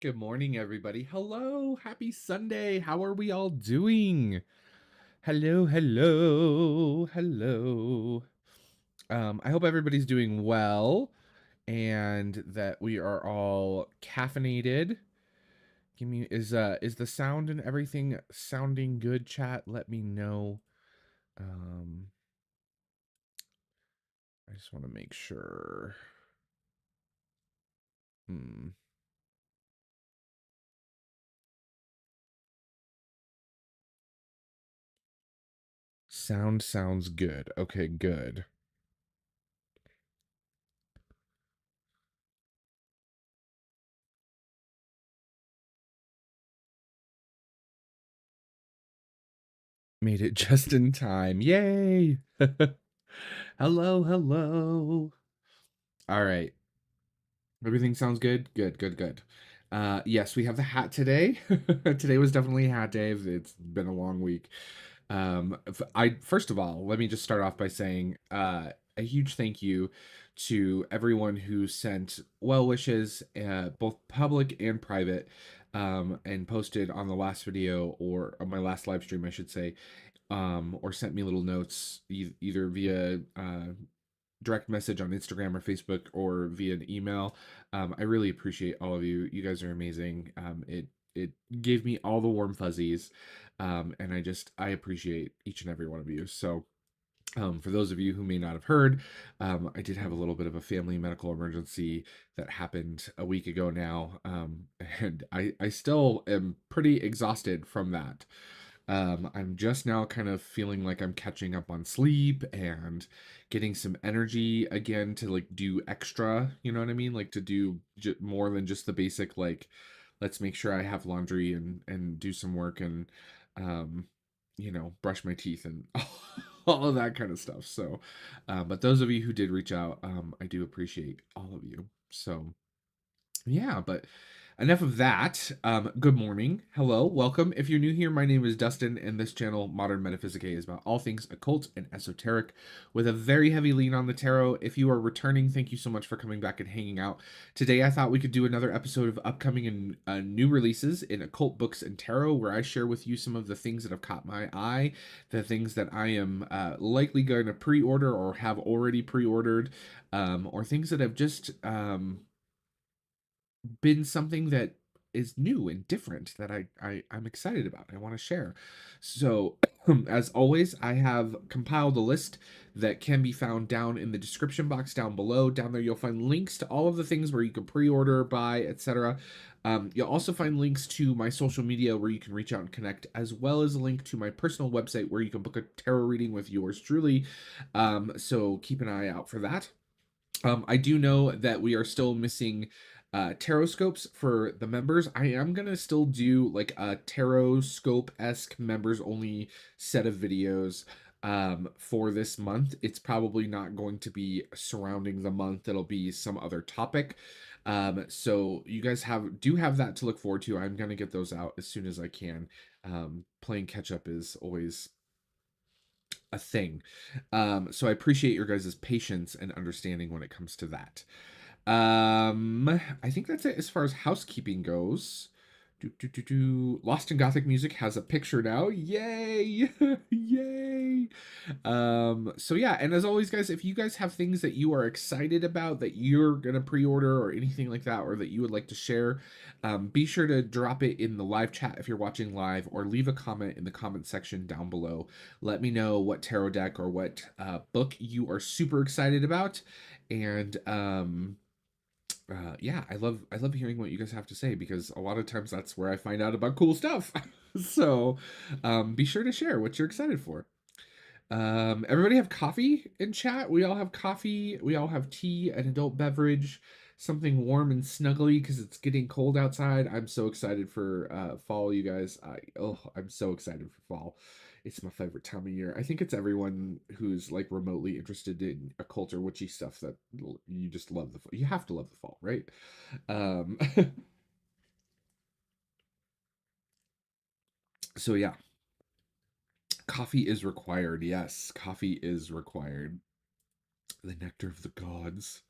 Good morning, everybody. Hello. Happy Sunday. How are we all doing? Hello, hello, hello. I hope everybody's doing well and that we are all caffeinated. Give me is the sound and everything sounding good, chat? Let me know. I just want to make sure. Sounds good. Okay, good. Made it just in time. Yay! Hello. All right. Everything sounds good? Good. Yes, we have the hat today. Today was definitely a hat day. It's been a long week. I first of all, let me just start off by saying a huge thank you to everyone who sent well wishes, both public and private, and posted on the last video or on my last live stream, I should say, or sent me little notes either via direct message on Instagram or Facebook or via an email. I really appreciate all of you. You guys are amazing. It gave me all the warm fuzzies, and I appreciate each and every one of you. So. For those of you who may not have heard, I did have a little bit of a family medical emergency that happened a week ago now, and I still am pretty exhausted from that. I'm just now kind of feeling like I'm catching up on sleep and getting some energy again to like do extra, you know what I mean? Like to do more than just the basic, like, let's make sure I have laundry and do some work and, um, brush my teeth and all of that kind of stuff. So, but those of you who did reach out, I do appreciate all of you. So, yeah, but enough of that. Good morning. Hello. Welcome. If you're new here, my name is Dustin, and this channel, Modern Metaphysicae, is about all things occult and esoteric with a very heavy lean on the tarot. If you are returning, thank you so much for coming back and hanging out. Today, I thought we could do another episode of upcoming and new releases in occult books and tarot, where I share with you some of the things that have caught my eye, the things that I am likely going to pre order or have already pre ordered, or things that have just. Been something that is new and different that I'm excited about. I want to share. So, as always, I have compiled a list that can be found down in the description box down below. Down there, you'll find links to all of the things where you can pre-order, buy, etc. You'll also find links to my social media where you can reach out and connect, as well as a link to my personal website where you can book a tarot reading with yours truly. So keep an eye out for that. I do know that we are still missing tarot scopes for the members. I am gonna still do like a tarot scope-esque members only set of videos for this month. It's probably not going to be surrounding the month. It'll be some other topic. So you guys do have that to look forward to. I'm gonna get those out as soon as I can. Playing catch up is always a thing. So I appreciate your guys' patience and understanding when it comes to that. I think that's it as far as housekeeping goes. Lost in Gothic Music has a picture now. Yay! Yay! So yeah, and as always, guys, if you guys have things that you are excited about that you're gonna pre-order or anything like that, or that you would like to share, be sure to drop it in the live chat if you're watching live, or leave a comment in the comment section down below. Let me know what tarot deck or what book you are super excited about, and yeah, I love hearing what you guys have to say, because a lot of times that's where I find out about cool stuff. So be sure to share what you're excited for. Everybody have coffee in chat? We all have coffee, we all have tea, an adult beverage, something warm and snuggly because it's getting cold outside. I'm so excited for fall, you guys. I'm so excited for fall. It's my favorite time of year. I think it's everyone who's like remotely interested in occult or witchy stuff that you just love the fall. You have to love the fall, right? Um so yeah, coffee is required. Yes, coffee is required. The nectar of the gods.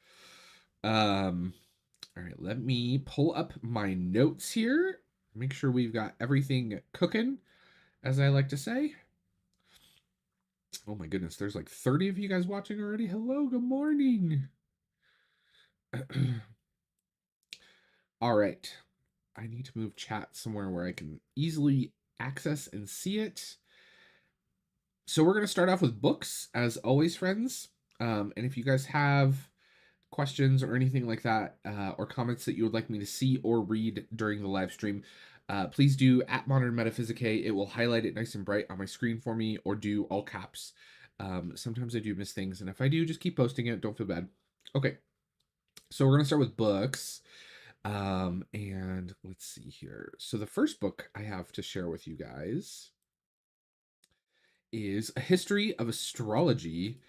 Um all right, let me pull up my notes here. Make sure we've got everything cooking, as I like to say. Oh my goodness, there's like 30 of you guys watching already. Hello, good morning. All right. I need to move chat somewhere where I can easily access and see it. So we're going to start off with books, as always, friends. And if you guys have questions or anything like that, or comments that you would like me to see or read during the live stream, please do at Modern Metaphysicae. It will highlight it nice and bright on my screen for me, or do all caps. Sometimes I do miss things, and if I do, just keep posting it. Don't feel bad. Okay, so we're going to start with books. And let's see here. So the first book I have to share with you guys is A History of Astrology,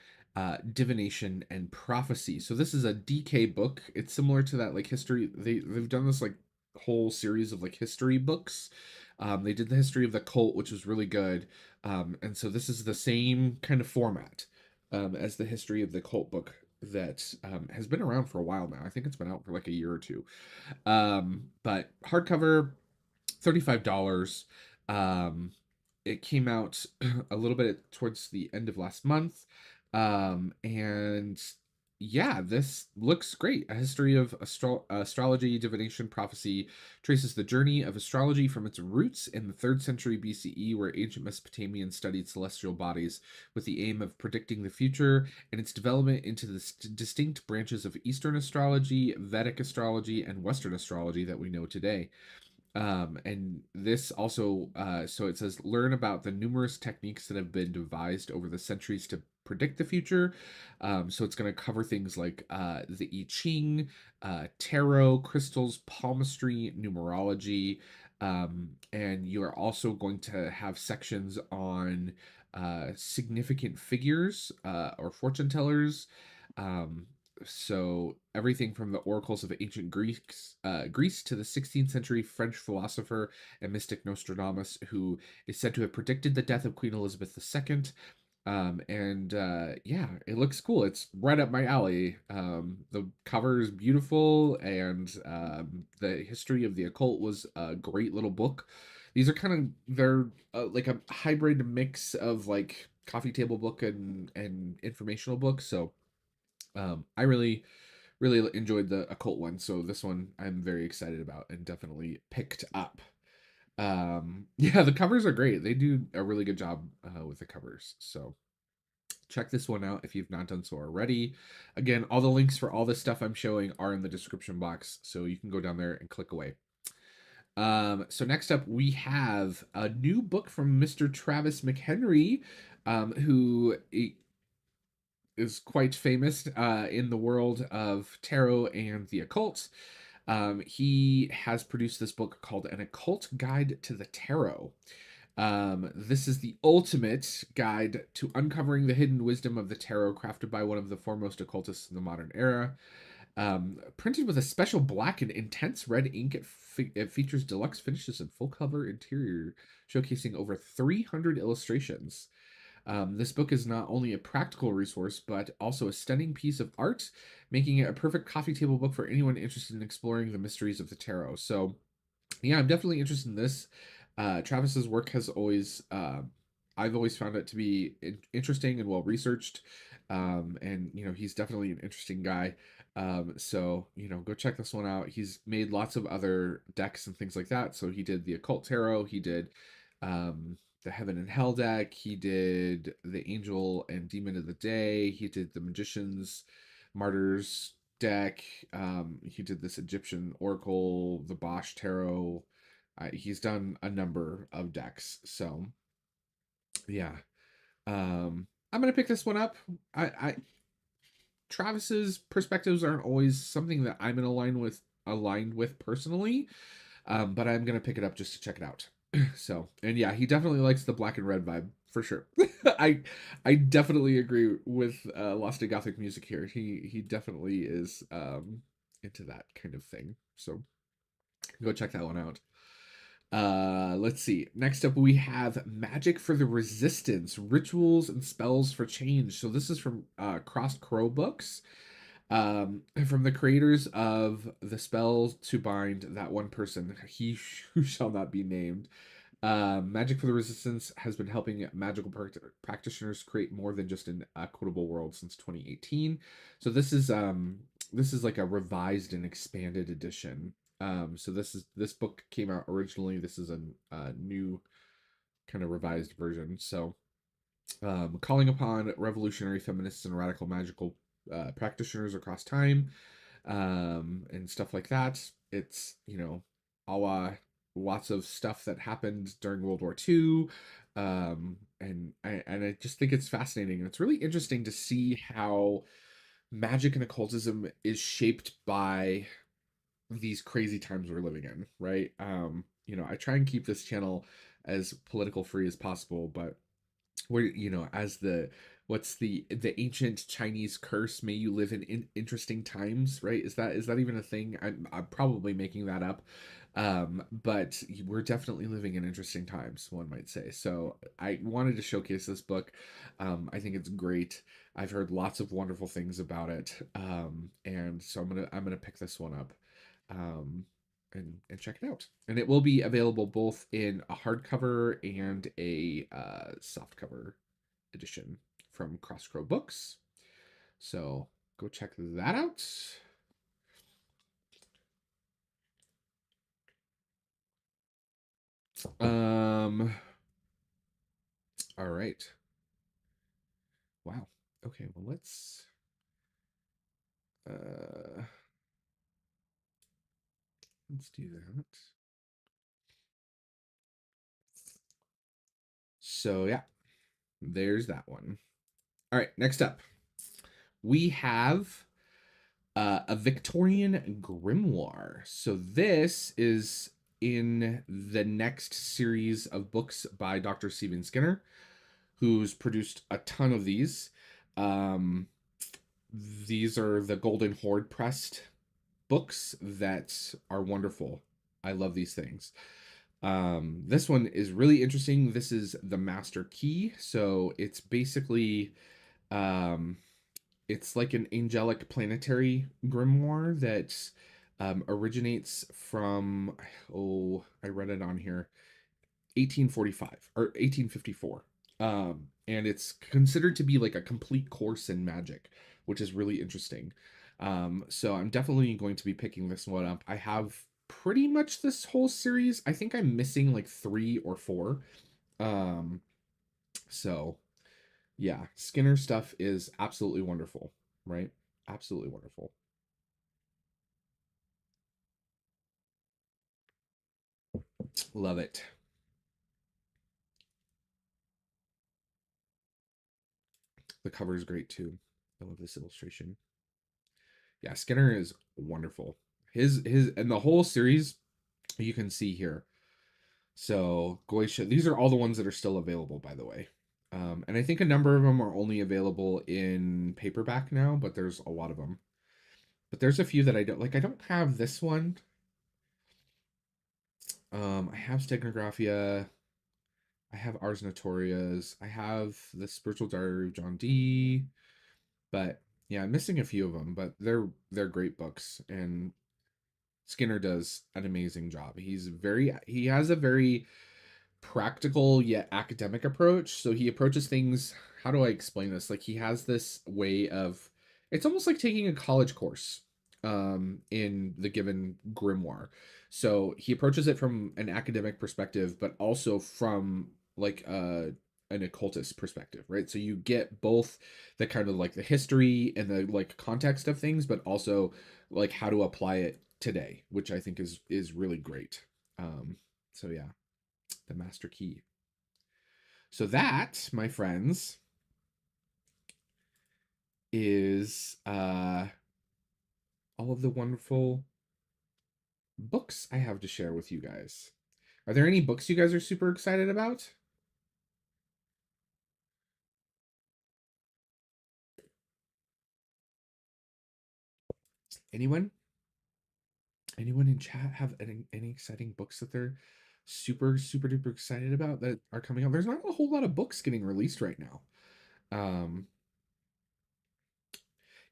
Divination, and Prophecy. So this is a DK book. It's similar to that, like, history. They've done this, like, whole series of, like, history books. They did the history of the Occult, which was really good. And so this is the same kind of format as the history of the Occult book that has been around for a while now. I think it's been out for like a year or two. But hardcover, $35. Um, it came out a little bit towards the end of last month. And yeah, this looks great. A history of astrology, divination, prophecy traces the journey of astrology from its roots in the 3rd century BCE, where ancient Mesopotamians studied celestial bodies with the aim of predicting the future, and its development into the distinct branches of Eastern astrology, Vedic astrology, and Western astrology that we know today. And this also, so it says, learn about the numerous techniques that have been devised over the centuries to predict the future. So it's going to cover things like the I Ching, tarot, crystals, palmistry, numerology. And you are also going to have sections on significant figures or fortune tellers. So everything from the oracles of ancient Greece to the 16th century French philosopher and mystic Nostradamus, who is said to have predicted the death of Queen Elizabeth II. Yeah, it looks cool. It's right up my alley. The cover is beautiful, and the history of the occult was a great little book. These are they're like a hybrid mix of like coffee table book and informational book. So I really enjoyed the occult one, so this one I'm very excited about and definitely picked up. Yeah, the covers are great. They do a really good job with the covers. So check this one out if you've not done so already. Again, all the links for all this stuff I'm showing are in the description box, so you can go down there and click away. So next up, we have a new book from Mr. Travis McHenry, who is quite famous in the world of tarot and the occult. He has produced this book called An Occult Guide to the Tarot. This is the ultimate guide to uncovering the hidden wisdom of the tarot, crafted by one of the foremost occultists in the modern era. Printed with a special black and intense red ink, it features deluxe finishes and full cover interior, showcasing over 300 illustrations. This book is not only a practical resource, but also a stunning piece of art, making it a perfect coffee table book for anyone interested in exploring the mysteries of the tarot. So, yeah, I'm definitely interested in this. Travis's work has always, I've always found it to be interesting and well researched. And, he's definitely an interesting guy. So, go check this one out. He's made lots of other decks and things like that. So he did the Occult Tarot, he did the Heaven and Hell deck, he did the Angel and Demon of the Day, he did the Magician's Martyrs deck, he did this Egyptian Oracle, the Bosch Tarot. He's done a number of decks. So, yeah. I'm gonna pick this one up. I Travis's perspectives aren't always something that I'm aligned with personally, but I'm gonna pick it up just to check it out. So, and yeah, he definitely likes the black and red vibe for sure. I definitely agree with Lost in Gothic music here. He definitely is into that kind of thing. So go check that one out. Let's see. Next up, we have Magic for the Resistance, Rituals and Spells for Change. So this is from Crossed Crow Books, from the creators of The Spells to Bind That One Person, He Who Shall Not Be Named. Magic for the Resistance has been helping magical practitioners create more than just an equitable world since 2018. So this is like a revised and expanded edition. So this book came out originally. This is a new kind of revised version. So, calling upon revolutionary feminists and radical magical practitioners across time, and stuff like that. It's a la lots of stuff that happened during World War II. And I just think it's fascinating. And it's really interesting to see how magic and occultism is shaped by these crazy times we're living in, right? I try and keep this channel as political free as possible, but where as the ancient Chinese curse, may you live in interesting times, right? Is that even a thing? I'm probably making that up. But we're definitely living in interesting times, one might say. So I wanted to showcase this book. I think it's great. I've heard lots of wonderful things about it. And so I'm gonna pick this one up. Um, and check it out. And it will be available both in a hardcover and a softcover edition from Crosscrow Books. So go check that out. All right. Wow. Okay, well uh let's do that. So yeah, there's that one. All right, next up, we have a Victorian grimoire. So this is in the next series of books by Dr. Stephen Skinner, who's produced a ton of these. Um, these are the Golden Horde pressed books that are wonderful. I love these things. This one is really interesting. This is the Master Key. So it's basically um, it's like an angelic planetary grimoire that originates from, oh, I read it on here, 1845 or 1854. And it's considered to be like a complete course in magic, which is really interesting. So I'm definitely going to be picking this one up. I have pretty much this whole series. I think I'm missing like 3 or 4. Um, so yeah, Skinner stuff is absolutely wonderful, right? Absolutely wonderful. Love it. The cover is great too. I love this illustration. Yeah, Skinner is wonderful. His and the whole series you can see here. So Goisha, these are all the ones that are still available, by the way. And I think a number of them are only available in paperback now, but there's a lot of them. But there's a few that I don't like. I don't have this one. I have Stegnographia. I have Ars Notorias. I have the Spiritual Diary of John Dee. But yeah, I'm missing a few of them, but they're great books, and Skinner does an amazing job. He has a very practical yet academic approach. So he approaches things, how do I explain this? Like he has this way of, it's almost like taking a college course in the given grimoire. So he approaches it from an academic perspective, but also from like an occultist perspective, right? So you get both the kind of like the history and the like context of things, but also like how to apply it today, which I think is really great. So yeah, the Master Key. So that, my friends, is all of the wonderful books I have to share with you guys. Are there any books you guys are super excited about? Anyone? Anyone in chat have any exciting books that they're super duper excited about that are coming out? There's not a whole lot of books getting released right now. Um,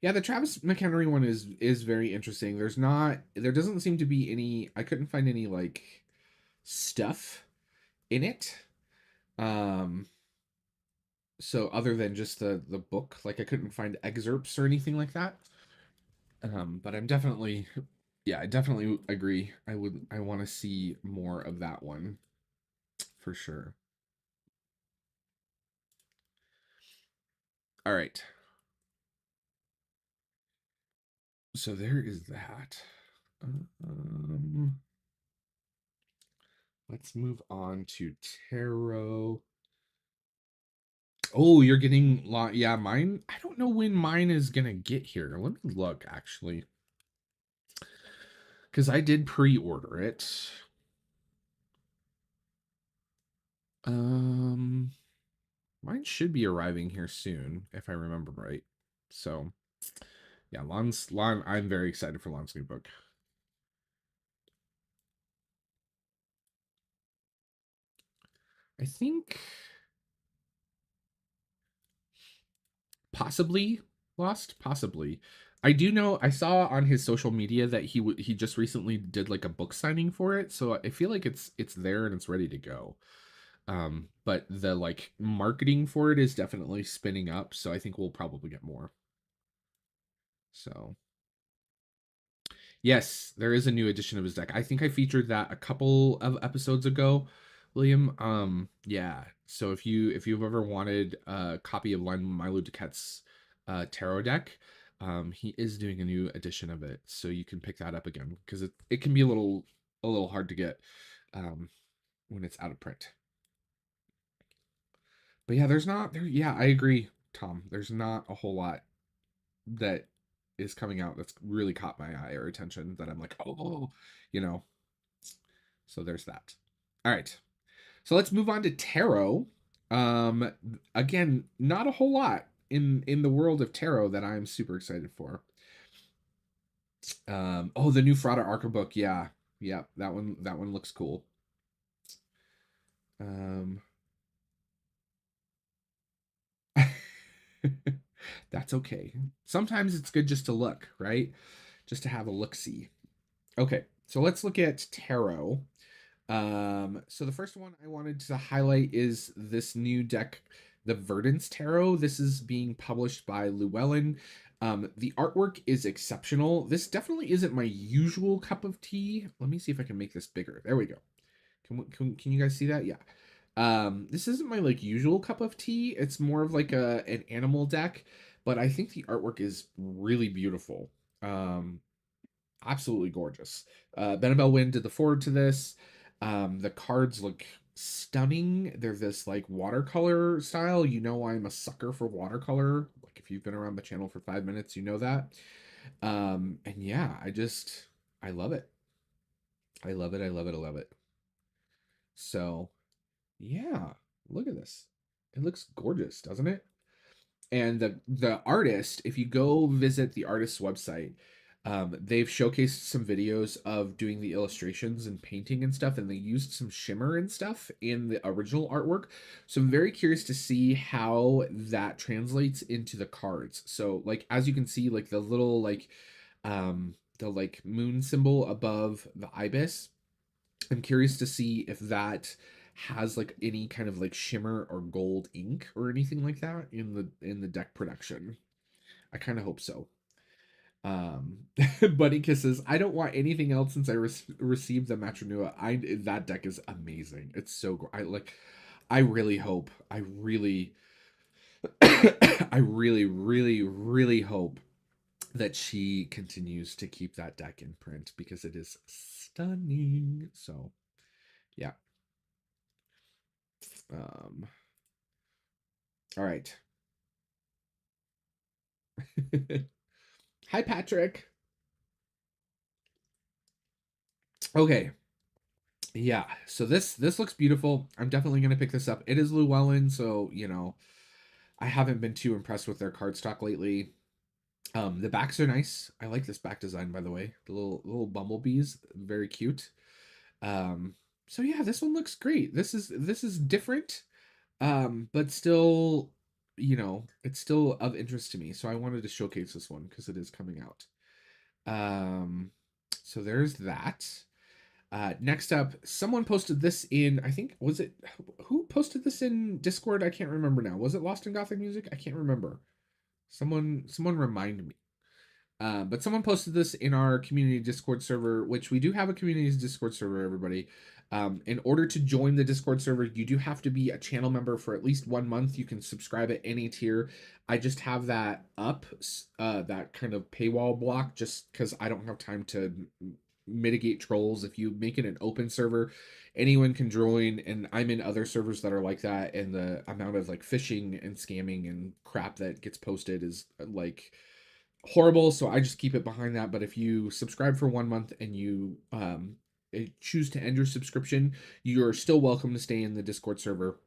yeah, the Travis McHenry one is very interesting. There doesn't seem to be any. I couldn't find any like stuff in it. Um, so other than just the book, like I couldn't find excerpts or anything like that. But I'm definitely, yeah, I definitely agree. I want to see more of that one for sure. All right. So there is that. Um, Let's move on to tarot. Oh, you're getting yeah, mine. I don't know when mine is gonna get here. Let me look actually. Because I did pre-order it. Um Mine should be arriving here soon, if I remember right. So yeah, Lon, I'm very excited for Lon's new book. I think possibly lost, possibly. I do know I saw on his social media that he just recently did like a book signing for it, so I feel like it's there and it's ready to go. But the like marketing for it is definitely spinning up, so I think we'll probably get more. So yes, there is a new edition of his deck. I think I featured that a couple of episodes ago, William. Yeah. So if you've ever wanted a copy of Milo Duquette's tarot deck, he is doing a new edition of it, so you can pick that up again because it can be a little hard to get when it's out of print. But yeah, there's not there. Yeah, I agree, Tom. There's not a whole lot that is coming out that's really caught my eye or attention that I'm like, oh, you know. So there's that. All right. So let's move on to tarot. Um, Again, not a whole lot in the world of tarot that I'm super excited for. Oh, the new Frauda Arca book. Yeah. Yeah, that one looks cool. Um That's okay. Sometimes it's good just to look, right? Just to have a look-see. Okay, so let's look at tarot. So the first one I wanted to highlight is this new deck, the Verdance Tarot. This is being published by Llewellyn. The artwork is exceptional. This definitely isn't my usual cup of tea. Let me see if I can make this bigger. There we go. Can you guys see that? Yeah. This isn't my like usual cup of tea. It's more of like an animal deck, but I think the artwork is really beautiful. Um, Absolutely gorgeous. Benabel Wynn did the forward to this. The cards look stunning. They're this like watercolor style. You know I'm a sucker for watercolor. Like if you've been around the channel for 5 minutes, you know that. And yeah, I love it. I love it. I love it. I love it. So yeah, look at this. It looks gorgeous, doesn't it? And the artist, if you go visit the artist's website, they've showcased some videos of doing the illustrations and painting and stuff, and they used some shimmer and stuff in the original artwork. So I'm very curious to see how that translates into the cards. So like as you can see, like the little like the like moon symbol above the ibis, I'm curious to see if that has like any kind of like shimmer or gold ink or anything like that in the deck production. I kind of hope so. Um Buddy Kisses, I don't want anything else since I received the Matronua. I That deck is amazing. It's so I really hope. I really I really hope that she continues to keep that deck in print because it is stunning. So, yeah. Um, all right. Hi, Patrick. Okay. Yeah. So this looks beautiful. I'm definitely gonna pick this up. It is Llewellyn, so you know, I haven't been too impressed with their cardstock lately. The backs are nice. I like this back design, by the way. The little bumblebees, very cute. Um, so yeah, this one looks great. This is different, but still, you know, it's still of interest to me. So I wanted to showcase this one because it is coming out. So there's that. Next up, someone posted this in, I think, was it, who posted this in Discord? I can't remember now. Was it Lost in Gothic Music? I can't remember. Someone remind me. But someone posted this in our community Discord server, which we do have a community Discord server, everybody. In order to join the Discord server, you do have to be a channel member for at least 1 month. You can subscribe at any tier. I just have that up, that kind of paywall block, just because I don't have time to mitigate trolls. If you make it an open server, anyone can join, and I'm in other servers that are like that, and the amount of like phishing and scamming and crap that gets posted is like horrible, so I just keep it behind that. But if you subscribe for 1 month and you choose to end your subscription, you're still welcome to stay in the Discord server.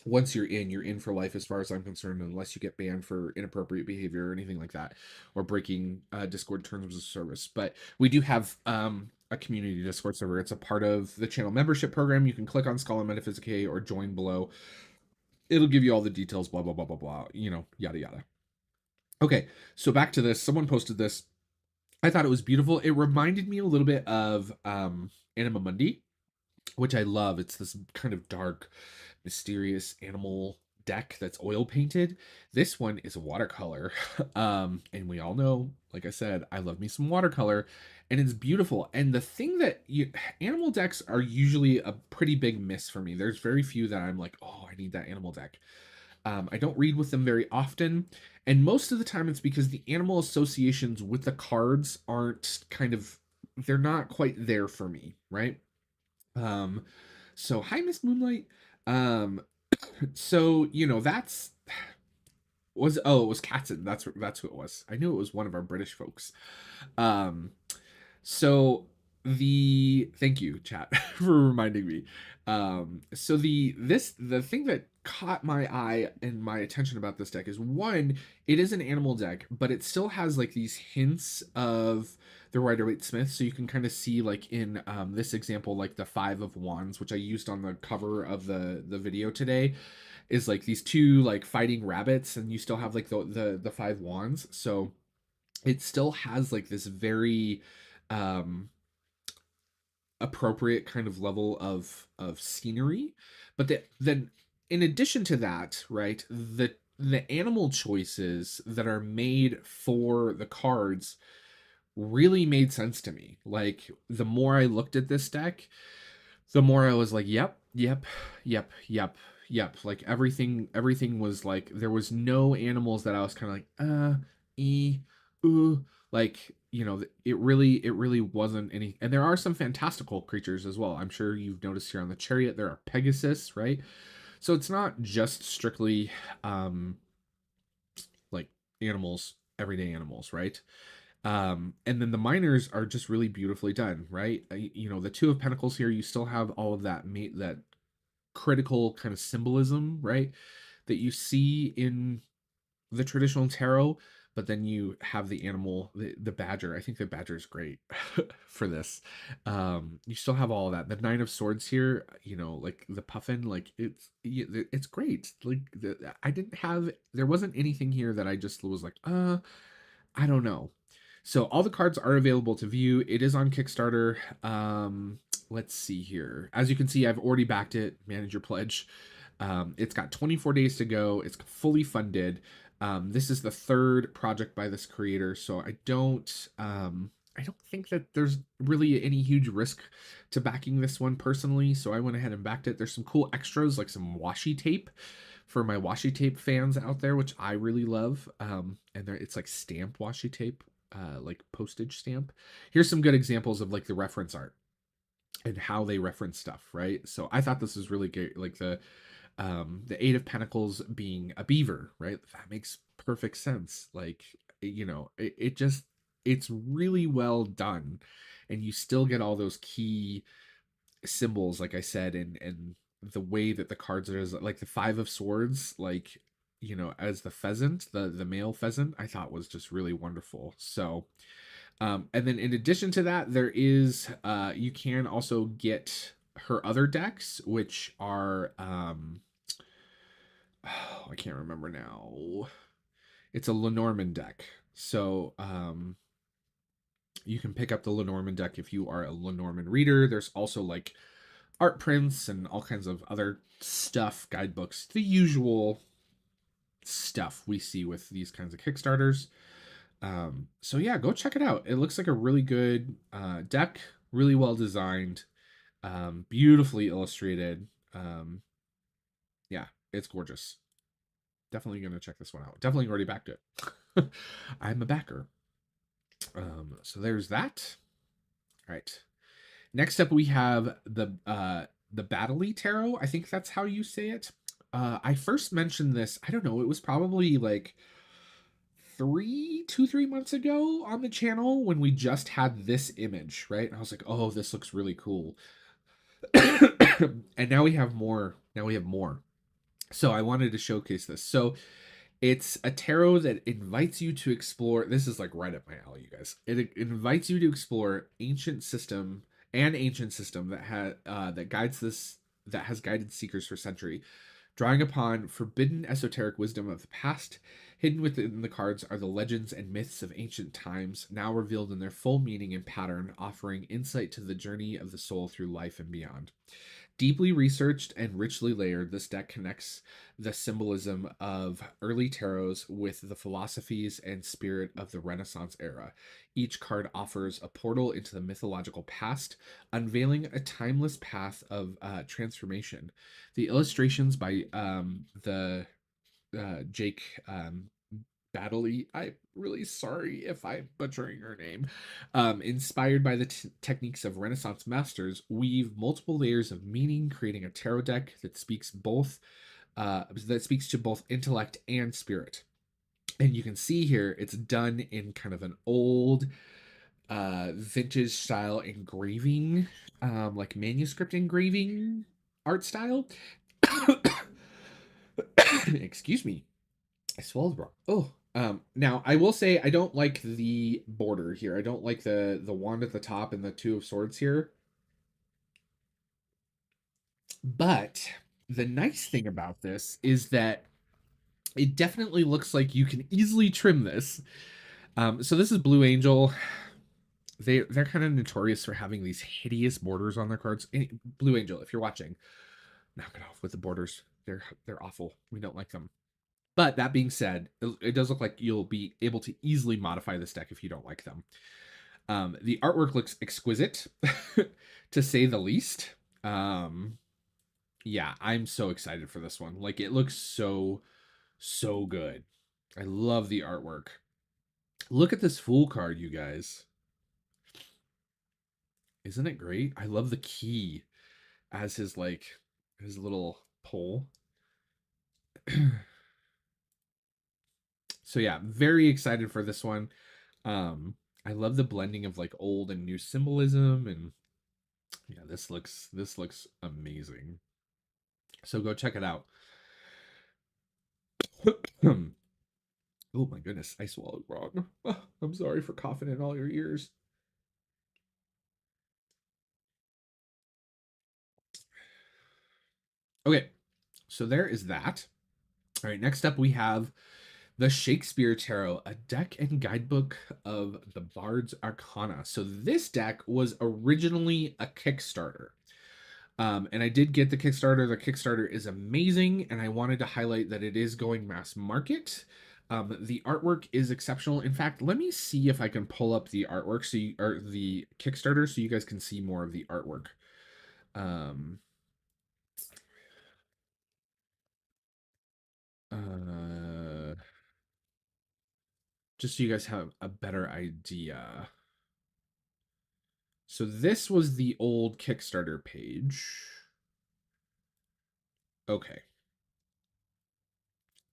Once you're in for life as far as I'm concerned, unless you get banned for inappropriate behavior or anything like that, or breaking Discord terms of service. But we do have a community Discord server. It's a part of the channel membership program. You can click on Skull and Metaphysicae or join below. It'll give you all the details, blah blah blah blah blah, yada yada. Okay, so back to this. Someone posted this. I thought it was beautiful. It reminded me a little bit of Anima Mundi, which I love. It's this kind of dark, mysterious animal deck that's oil painted. This one is a watercolor. And we all know, like I said, I love me some watercolor, and it's beautiful. And the thing that animal decks are usually a pretty big miss for me. There's very few that I'm like, oh, I need that animal deck. I don't read with them very often, and most of the time it's because the animal associations with the cards aren't they're not quite there for me, right? Um, so hi, Miss Moonlight. Um, so that's it was Katzen. That's who it was. I knew it was one of our British folks. Um, so thank you, chat, for reminding me. So the thing that caught my eye and my attention about this deck is, one, it is an animal deck, but it still has like these hints of the Rider-Waite-Smith. So you can kind of see, like in this example, like the Five of Wands, which I used on the cover of the video today, is like these two like fighting rabbits, and you still have like the Five Wands. So it still has like this very um appropriate kind of level of scenery. But then in addition to that, right, the animal choices that are made for the cards really made sense to me. Like, the more I looked at this deck, the more I was like, yep, yep, yep, yep, yep. Like, everything was like, there was no animals that I was kind of like, like, it really wasn't any. And there are some fantastical creatures as well. I'm sure you've noticed here on the chariot there are Pegasus, right? So it's not just strictly like animals, everyday animals, right? And then the minors are just really beautifully done, right? The Two of Pentacles here, you still have all of that critical kind of symbolism, right, that you see in the traditional tarot. But then you have the animal, the badger. I think the badger is great for this. You still have all of that. The Nine of Swords here, like the puffin, like it's great. Like there wasn't anything here that I just was like, I don't know. So all the cards are available to view. It is on Kickstarter. Let's see here. As you can see, I've already backed it. Manage your pledge. It's got 24 days to go. It's fully funded. This is the third project by this creator, so I don't think that there's really any huge risk to backing this one personally. So I went ahead and backed it. There's some cool extras, like some washi tape for my washi tape fans out there, which I really love. And it's like stamp washi tape, like postage stamp. Here's some good examples of like the reference art and how they reference stuff, right? So I thought this was really good. Like the Eight of Pentacles being a beaver, right? That makes perfect sense. Like, it's really well done, and you still get all those key symbols, like I said, and the way that the cards are, like the Five of Swords, like, as the pheasant, the male pheasant, I thought was just really wonderful. So and then in addition to that, there is you can also get her other decks, which are I can't remember now. It's a Lenormand deck. So you can pick up the Lenormand deck if you are a Lenormand reader. There's also like art prints and all kinds of other stuff, guidebooks, the usual stuff we see with these kinds of Kickstarters. So yeah, go check it out. It looks like a really good deck, really well designed, beautifully illustrated. Yeah, it's gorgeous. Definitely gonna check this one out. Definitely already backed it. I'm a backer. So there's that. All right. Next up, we have the Baddeley Tarot. I think that's how you say it. I first mentioned this. I don't know. It was probably like 3 months ago on the channel when we just had this image, right? And I was like, oh, this looks really cool. And now we have more. Now we have more. So I wanted to showcase this. So it's a tarot that invites you to explore. This is like right up my alley, you guys. It invites you to explore ancient system that guides this that has guided seekers for century. Drawing upon forbidden esoteric wisdom of the past, hidden within the cards are the legends and myths of ancient times, now revealed in their full meaning and pattern, offering insight to the journey of the soul through life and beyond. Deeply researched and richly layered, this deck connects the symbolism of early tarots with the philosophies and spirit of the Renaissance era. Each card offers a portal into the mythological past, unveiling a timeless path of transformation. The illustrations by the Jake Baddeley. I'm really sorry if I'm butchering her name. Inspired by the techniques of Renaissance masters, weave multiple layers of meaning, creating a tarot deck that speaks to both intellect and spirit. And you can see here it's done in kind of an old vintage style engraving, like manuscript engraving art style. Excuse me. I swallowed wrong. Oh, now I will say I don't like the border here. I don't like the wand at the top and the two of swords here. But the nice thing about this is that it definitely looks like you can easily trim this. So this is Blue Angel. They're kind of notorious for having these hideous borders on their cards. Blue Angel, if you're watching, knock it off with the borders. They're awful. We don't like them. But that being said, it does look like you'll be able to easily modify this deck if you don't like them. The artwork looks exquisite, to say the least. Yeah, I'm so excited for this one. Like, it looks so good. I love the artwork. Look at this Fool card, you guys. Isn't it great? I love the key as his little pole. So yeah, very excited for this one. I love the blending of like old and new symbolism, and yeah, this looks amazing. So go check it out. Oh my goodness, I swallowed wrong. I'm sorry for coughing in all your ears. Okay, so there is that. All right, next up we have the Shakespeare Tarot, a deck and guidebook of the Bard's Arcana. So this deck was originally a Kickstarter. And I did get the Kickstarter. The Kickstarter is amazing, and I wanted to highlight that it is going mass market. The artwork is exceptional. In fact, let me see if I can pull up the artwork or the Kickstarter so you guys can see more of the artwork. Um, uh, just so you guys have a better idea. So this was the old Kickstarter page. Okay.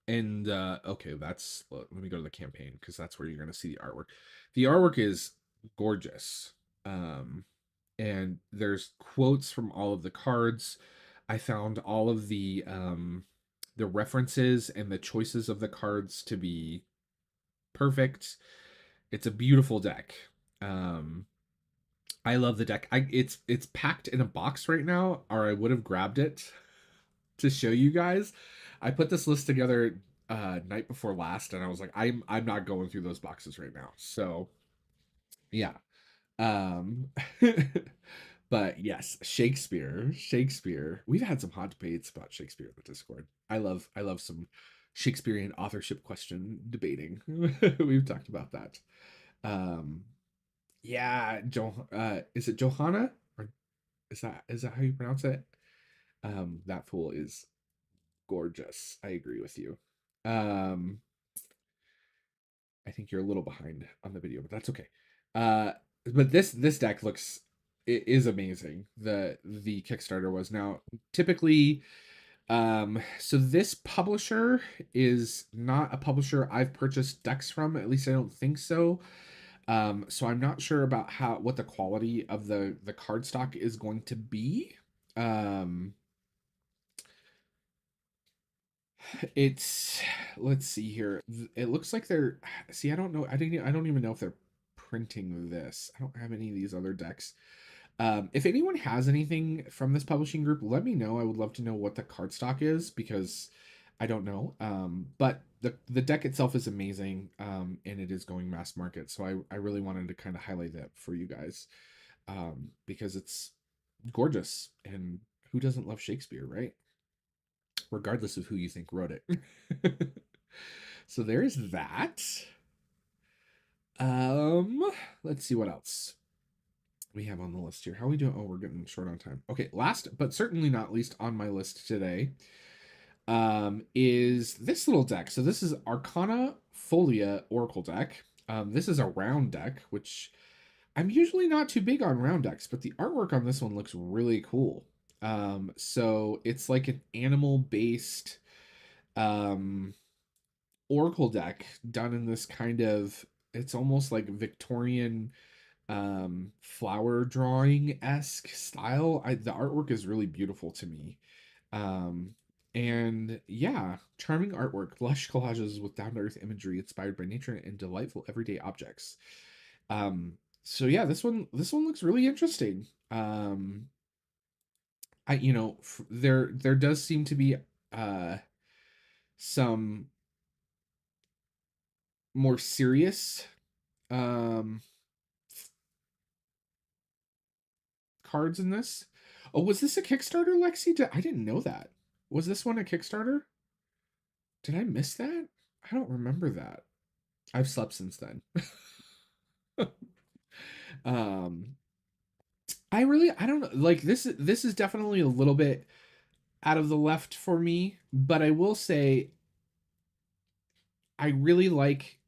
And okay, let me go to the campaign because that's where you're going to see the artwork. The artwork is gorgeous. And there's quotes from all of the cards. I found all of the references and the choices of the cards to be perfect. It's a beautiful deck. I love the deck. It's packed in a box right now, or I would have grabbed it to show you guys. I put this list together night before last, and I was like, I'm not going through those boxes right now. So yeah. Um but yes, Shakespeare. We've had some hot debates about Shakespeare in the Discord. I love some Shakespearean authorship question debating. We've talked about that. Um yeah, is it Johanna? Or is that how you pronounce it? That fool is gorgeous. I agree with you. Um, I think you're a little behind on the video, but that's okay. but this deck looks, it is amazing. The Kickstarter was. Now typically, so this publisher is not a publisher I've purchased decks from, at least I don't think so. So I'm not sure about what the quality of the cardstock is going to be. Um, it's, let's see here. It looks like they're, see, I don't know. I don't even know if they're printing this. I don't have any of these other decks. If anyone has anything from this publishing group, let me know. I would love to know what the cardstock is, because I don't know. But the deck itself is amazing, and it is going mass market. So I really wanted to kind of highlight that for you guys, because it's gorgeous, and who doesn't love Shakespeare, right? Regardless of who you think wrote it. So there's that. Um, let's see what else we have on the list here. How are we doing? Oh, we're getting short on time. Okay, last but certainly not least on my list today, is this little deck. So this is Arcana Folia Oracle deck. This is a round deck, which I'm usually not too big on round decks, but the artwork on this one looks really cool. So it's like an animal based um Oracle deck done in this kind of, it's almost like Victorian flower drawing esque style. The artwork is really beautiful to me. Um and yeah, charming artwork, lush collages with down to earth imagery inspired by nature and delightful everyday objects. So yeah, this one looks really interesting. I you know there does seem to be uh some more serious um cards in this. Oh, was this a Kickstarter, Lexi? I didn't know that. Was this one a Kickstarter? Did I miss that? I don't remember that. I've slept since then. um I don't know, like this is definitely a little bit out of the left for me, but I will say I really like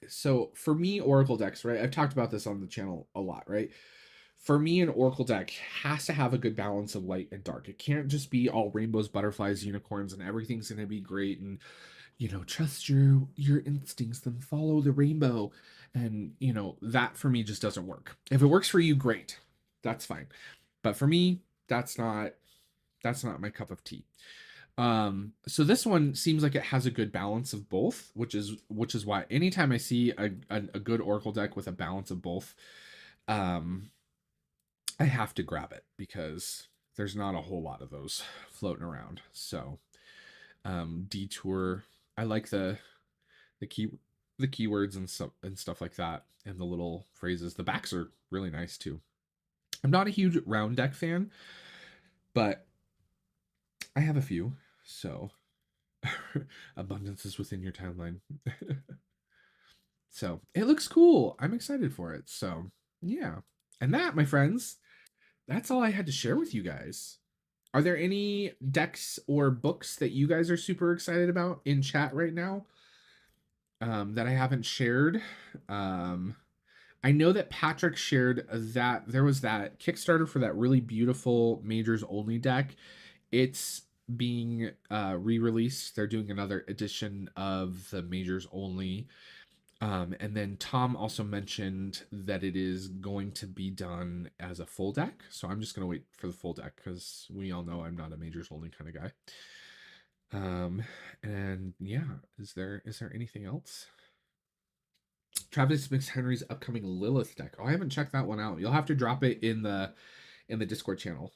so for me, Oracle decks, right? I've talked about this on the channel a lot, right? For me, an Oracle deck has to have a good balance of light and dark. It can't just be all rainbows, butterflies, unicorns, and everything's gonna be great, and trust your instincts and follow the rainbow. And that for me just doesn't work. If it works for you, great. That's fine. But for me, that's not my cup of tea. So this one seems like it has a good balance of both, which is why anytime I see a good Oracle deck with a balance of both, um, I have to grab it, because there's not a whole lot of those floating around. So Detour, I like the key the keywords and stuff like that, and the little phrases. The backs are really nice too. I'm not a huge round deck fan, but I have a few. So abundance is within your timeline. So it looks cool. I'm excited for it. So yeah. And that, my friends, that's all I had to share with you guys. Are there any decks or books that you guys are super excited about in chat right now, that I haven't shared? Um, I know that Patrick shared that there was that Kickstarter for that really beautiful Majors Only deck. It's being re-released. They're doing another edition of the Majors Only. And then Tom also mentioned that it is going to be done as a full deck. So I'm just going to wait for the full deck, because we all know I'm not a Majors Only kind of guy. And yeah, is there anything else? Travis McHenry's upcoming Lilith deck. Oh, I haven't checked that one out. You'll have to drop it in the Discord channel.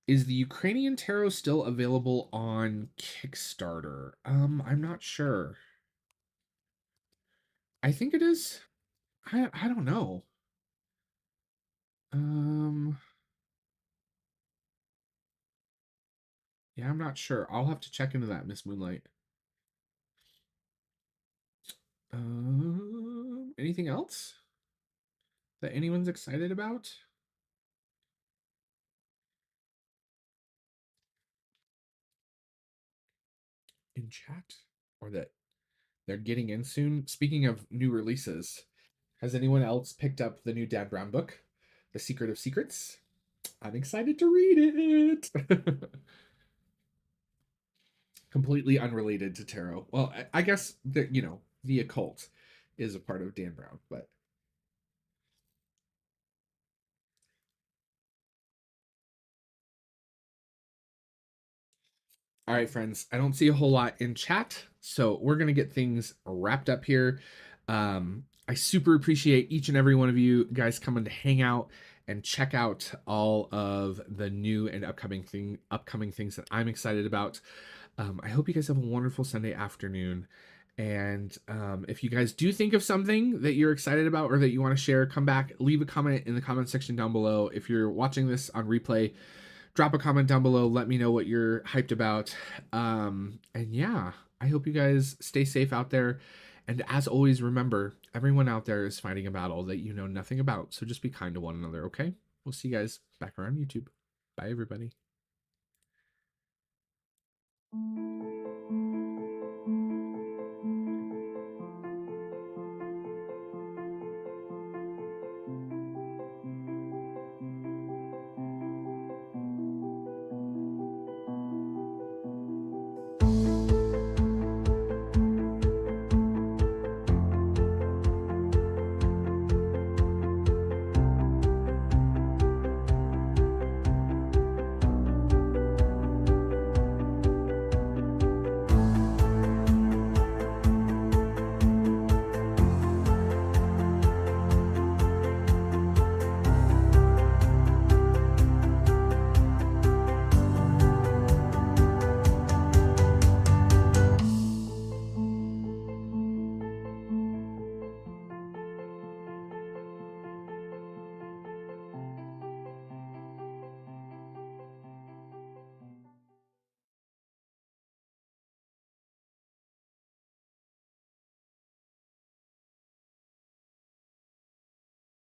Is the Ukrainian tarot still available on Kickstarter? I'm not sure. I think it is. I don't know. Um yeah, I'm not sure. I'll have to check into that, Miss Moonlight. Anything else that anyone's excited about in chat, or that they're getting in soon? Speaking of new releases, Has anyone else picked up the new Dan Brown book, The Secret of Secrets? I'm excited to read it. Completely unrelated to tarot. Well, I guess that, the occult is a part of Dan Brown, but all right, friends, I don't see a whole lot in chat, so we're going to get things wrapped up here. I super appreciate each and every one of you guys coming to hang out and check out all of the new and upcoming things that I'm excited about. I hope you guys have a wonderful Sunday afternoon. And if you guys do think of something that you're excited about or that you want to share, come back, leave a comment in the comment section down below. If you're watching this on replay, drop a comment down below. Let me know what you're hyped about. And yeah, I hope you guys stay safe out there. And as always, remember, everyone out there is fighting a battle that you know nothing about. So just be kind to one another, okay? We'll see you guys back around YouTube. Bye, everybody.